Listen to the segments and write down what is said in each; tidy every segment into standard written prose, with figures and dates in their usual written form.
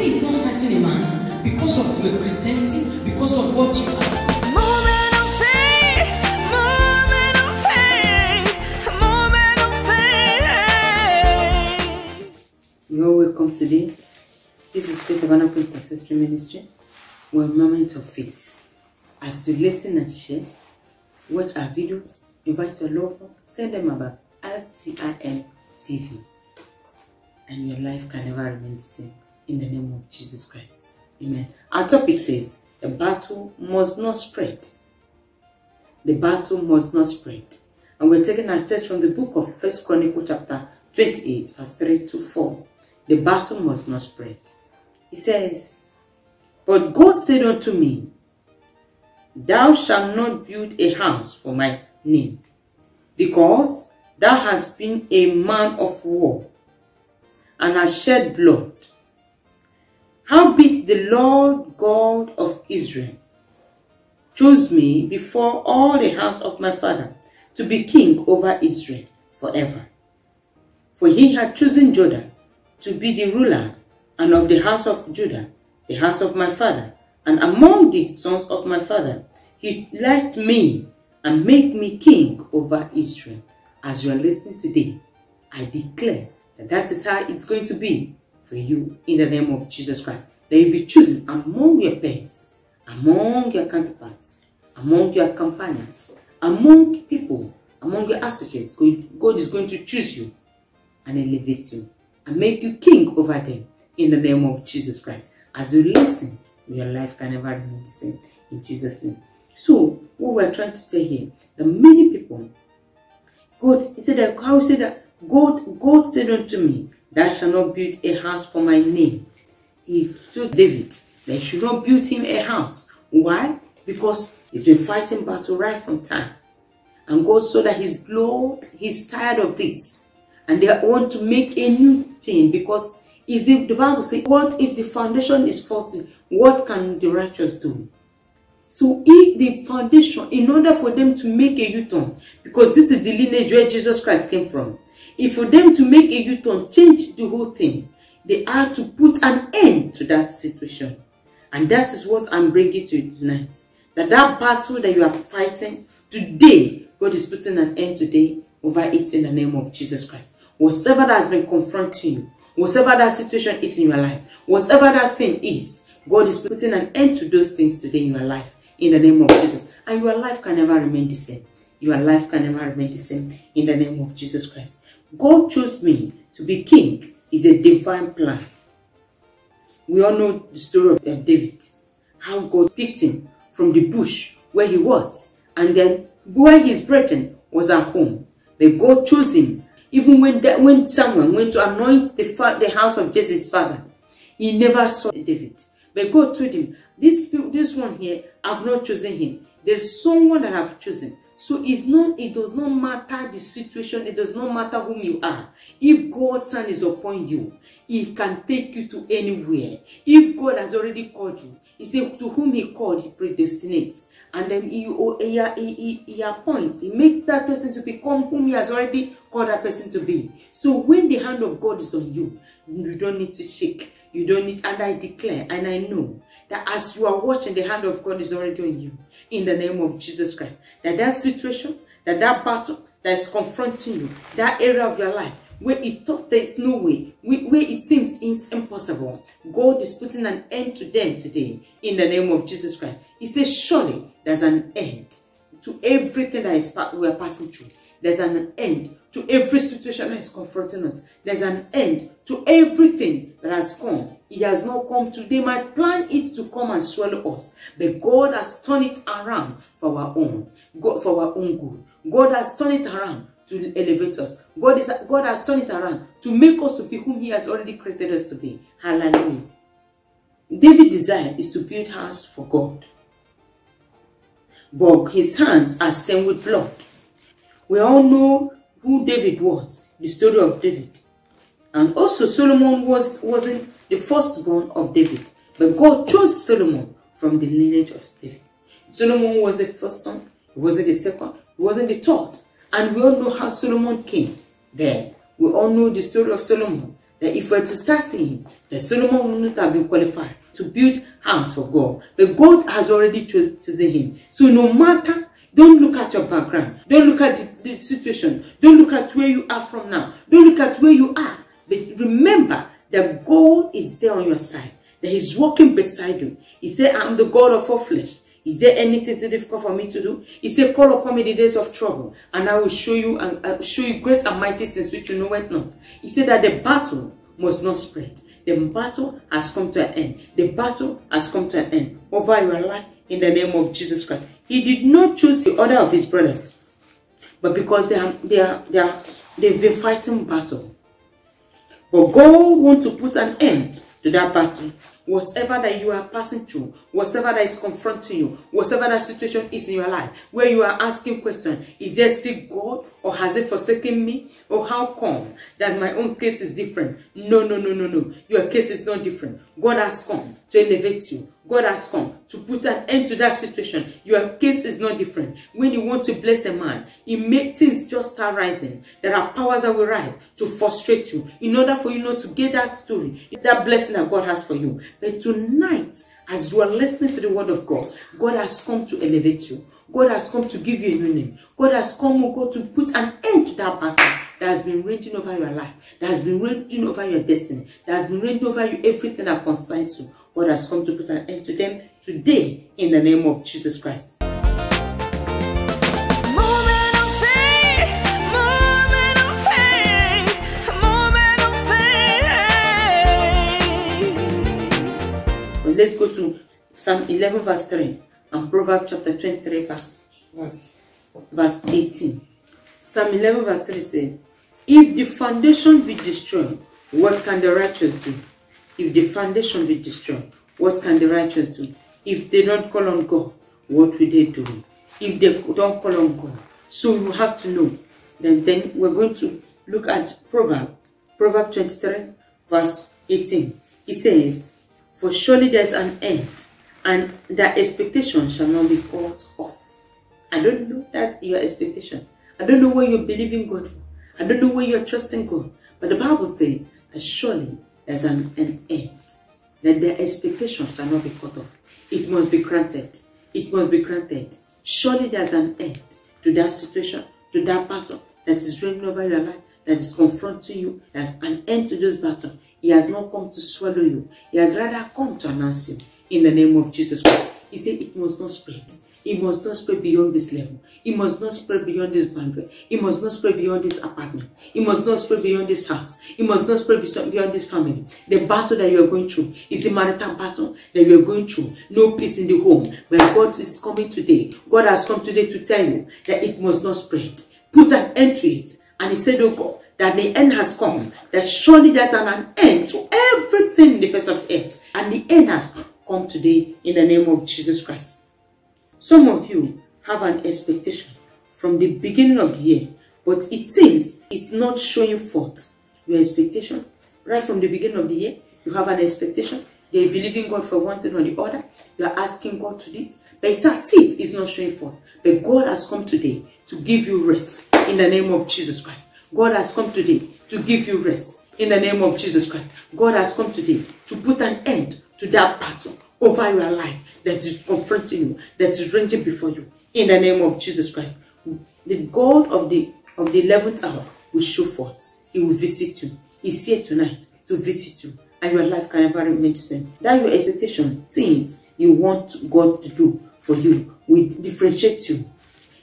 is not fighting a man because of your Christianity, because of what you are. You are welcome today. This is Faith Tabernacle Intercessory Ministry. We're a moment of faith. As you listen and share, watch our videos, invite your loved ones, tell them about FTIM TV, and your life can never remain the same in the name of Jesus Christ. Amen. Our topic says, the battle must not spread. The battle must not spread. And we're taking our text from the book of 1 Chronicles chapter 28, verse 3 to 4. The battle must not spread. It says, but God said unto me, thou shalt not build a house for my name, because thou hast been a man of war, and hast shed blood. Howbeit the Lord God of Israel chose me before all the house of my father to be king over Israel forever. For he had chosen Judah to be the ruler, and of the house of Judah, the house of my father, and among the sons of my father, he liked me and made me king over Israel. As you are listening today, I declare that that is how it's going to be for you in the name of Jesus Christ. That you be chosen among your peers, among your counterparts, among your companions, among people, among your associates. God is going to choose you and elevate you and make you king over them in the name of Jesus Christ. As you listen, your life can never remain the same in Jesus' name. So, what we're trying to say here, that many people, God said that God said unto me, thou shalt not build a house for my name. He told David that he should not build him a house. Why? Because he's been fighting battle right from time. And God saw that his blood, he's tired of this. And they want to make a new thing, because if the Bible says, what if the foundation is faulty? What can the righteous do? So if the foundation, in order for them to make a U-turn, because this is the lineage where Jesus Christ came from, if for them to make a U-turn, change the whole thing, they have to put an end to that situation. And that is what I'm bringing to you tonight. That battle that you are fighting today, God is putting an end today over it in the name of Jesus Christ. Whatever that has been confronting you, whatever that situation is in your life, whatever that thing is, God is putting an end to those things today in your life in the name of Jesus. And your life can never remain the same. Your life can never remain the same in the name of Jesus Christ. God chose me to be king. Is a divine plan. We all know the story of David. How God picked him from the bush where he was, and then where his brethren was at home. But God chose him. Even when someone went to anoint the house of Jesse's father, he never saw David. But God told him, this one here, I've not chosen him. There's someone that I've chosen. So it does not matter the situation, it does not matter whom you are. If God's hand is upon you, he can take you to anywhere. If God has already called you, he said to whom he called, he predestinates. And then he appoints, he makes that person to become whom he has already called that person to be. So when the hand of God is on you, you don't need to shake. You don't need, and I declare, and I know that as you are watching, the hand of God is already on you in the name of Jesus Christ. That situation, that battle that is confronting you, that area of your life where it thought there is no way, where it seems it's impossible, God is putting an end to them today in the name of Jesus Christ. He says, surely there's an end to everything that we are passing through. There's an end to every situation that is confronting us. There's an end to everything that has come. It has not come to, they might plan it to come and swallow us, but God has turned it around for our own, for our own good. God has turned it around to elevate us. God has turned it around to make us to be whom he has already created us to be. Hallelujah. David's desire is to build a house for God, but his hands are stained with blood. We all know who David was, the story of David. And also Solomon wasn't the firstborn of David, but God chose Solomon from the lineage of David. Solomon was the first son, he wasn't the second, he wasn't the third. And we all know how Solomon came there. We all know the story of Solomon, that if we're to start saying that Solomon would not have been qualified to build house for God, but God has already chosen him. So no matter, don't look at your background, don't look at the situation, don't look at where you are from now, don't look at where you are, but remember that God is there on your side, that he's walking beside you. He said, I'm the God of all flesh. Is there anything too difficult for me to do? He said, call upon me in the days of trouble, and I will show you great and mighty things which you know it not. He said that the battle must not spread. The battle has come to an end. The battle has come to an end over your life in the name of Jesus Christ. He did not choose the order of his brothers, but because they've been fighting battle. But God wants to put an end to that battle. Whatever that you are passing through, whatever that is confronting you, whatever that situation is in your life, where you are asking questions, is there still God, or has it forsaken me? Or how come that my own case is different? No. Your case is not different. God has come to elevate you. God has come to put an end to that situation. Your case is not different. When you want to bless a man, he makes things just start rising. There are powers that will rise to frustrate you in order for you not to get that story, that blessing that God has for you. But tonight, as you are listening to the word of God, God has come to elevate you. God has come to give you a new name. God has come, oh God, to put an end to that battle that has been raging over your life, that has been raging over your destiny, that has been raging over you, everything that concerns you. God has come to put an end to them today in the name of Jesus Christ. Let's go to Psalm 11 verse 3 and Proverbs chapter 23 verse 18. Psalm 11 verse 3 says, if the foundation be destroyed, what can the righteous do? If the foundation be destroyed, what can the righteous do? If they don't call on God, what will they do? If they don't call on God. So you have to know. Then we're going to look at Proverbs 23 verse 18. It says, for surely there's an end, and the expectation shall not be cut off. I don't know that your expectation. I don't know what you're believing God for. I don't know where you're trusting God. But the Bible says that surely there's an end. That the expectation shall not be cut off. It must be granted. It must be granted. Surely there's an end to that situation, to that battle that is reigning over your life, that is confronting you. There's an end to this battle. He has not come to swallow you. He has rather come to announce you in the name of Jesus Christ. He said it must not spread. It must not spread beyond this level. It must not spread beyond this boundary. It must not spread beyond this apartment. It must not spread beyond this house. It must not spread beyond this family. The battle that you are going through is the marital battle that you are going through. No peace in the home. But God is coming today. God has come today to tell you that it must not spread. Put an end to it. And he said, oh God, that the end has come. That surely there's an end to everything in the face of the earth. And the end has come today in the name of Jesus Christ. Some of you have an expectation from the beginning of the year, but it seems it's not showing forth your expectation. Right from the beginning of the year, you have an expectation. You're believing God for one thing or the other. You're asking God to do it, but it's as if it's not showing forth. But God has come today to give you rest in the name of Jesus Christ. God has come today to give you rest in the name of Jesus Christ. God has come today to put an end to that battle over your life that is confronting you, that is raging before you in the name of Jesus Christ. The God of the 11th hour will show forth. He will visit you. He's here tonight to visit you, and your life can never remain the same. That your expectation, things you want God to do for you, will differentiate you.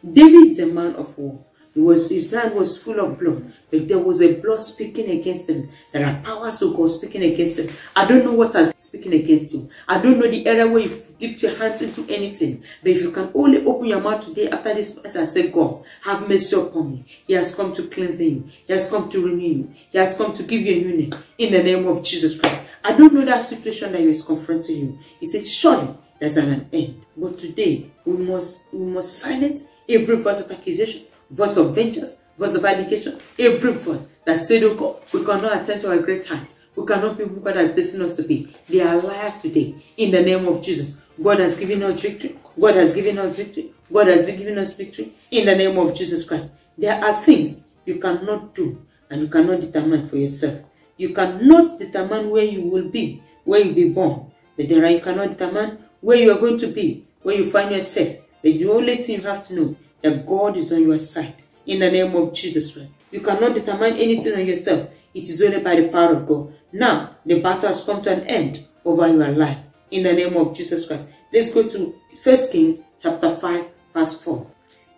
David is a man of war. His hand was full of blood, but there was a blood speaking against him. There are powers of God speaking against him. I don't know what has been speaking against you. I don't know the area where you've dipped your hands into anything. But if you can only open your mouth today after this and say, God, have mercy upon me. He has come to cleanse you. He has come to renew you. He has come to give you a new name in the name of Jesus Christ. I don't know that situation that is confronting you. He said, surely there's an end. But today, we must silence every voice of accusation, voice of vengeance, voice of allegation, every voice that said, oh God, we cannot attend to our great heights. We cannot be who God has destined us to be. They are liars today. In the name of Jesus, God has given us victory. God has given us victory. God has given us victory. In the name of Jesus Christ. There are things you cannot do and you cannot determine for yourself. You cannot determine where you will be, where you'll be born. But then you cannot determine where you are going to be, where you find yourself. But the only thing you have to know that God is on your side. In the name of Jesus Christ. You cannot determine anything on yourself. It is only by the power of God. Now, the battle has come to an end over your life. In the name of Jesus Christ. Let's go to 1 Kings chapter 5 verse 4.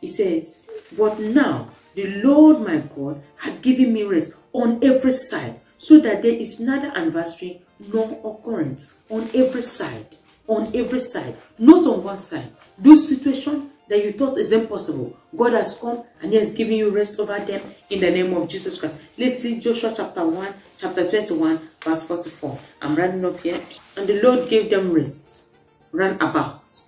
It says, but now the Lord my God had given me rest on every side, so that there is neither adversary nor occurrence on every side. On every side, not on one side. Those situations that you thought is impossible, God has come and He has given you rest over them in the name of Jesus Christ. Let's see Joshua chapter 1, chapter 21, verse 44. I'm running up here. And the Lord gave them rest, ran about,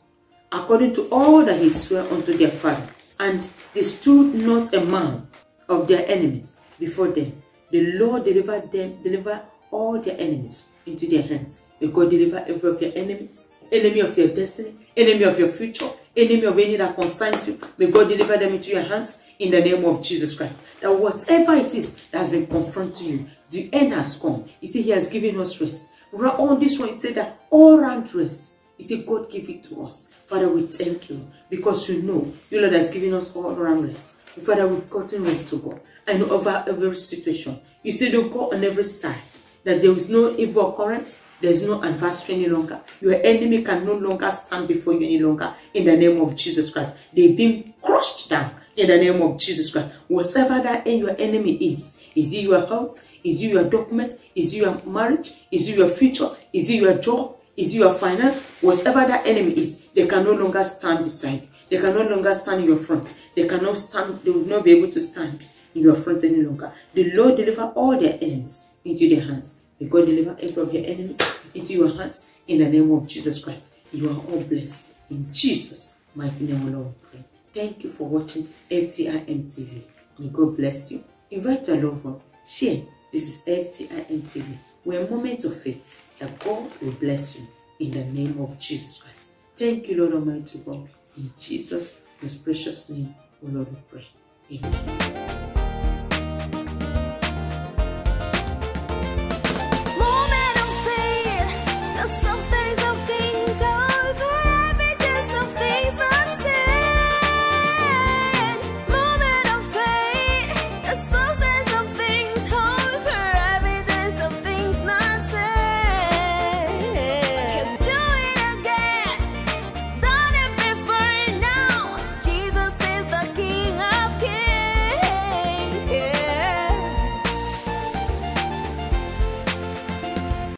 according to all that He swore unto their father. And they stood not a man of their enemies before them. The Lord delivered all their enemies into their hands. May God deliver every of your enemies, enemy of your destiny, enemy of your future, enemy of any that concerns you. May God deliver them into your hands in the name of Jesus Christ. That whatever it is that has been confronting you, the end has come. You see, He has given us rest. On this one, it said that all round rest. You see, God give it to us. Father, we thank you because you know, you Lord has given us all around rest. Father, we've gotten rest to God. And over every situation. You see, to go on every side. That there is no evil occurrence, there is no adversary any longer. Your enemy can no longer stand before you any longer. In the name of Jesus Christ. They've been crushed down. In the name of Jesus Christ. Whatever that your enemy is it your health? Is it your document? Is it your marriage? Is it your future? Is it your job? Is it your finance? Whatever that enemy is, they can no longer stand beside you. They can no longer stand in your front. They cannot stand, they will not be able to stand in your front any longer. The Lord deliver all their enemies into their hands. May God deliver every of your enemies into your hands in the name of Jesus Christ. You are all blessed. In Jesus' mighty name, Lord, we pray. Thank you for watching FTIM TV. May God bless you. Invite your loved ones. Share. This is FTIM TV. We're a moment of faith that God will bless you in the name of Jesus Christ. Thank you, Lord Almighty God. In Jesus' most precious name, O Lord, we pray. Amen.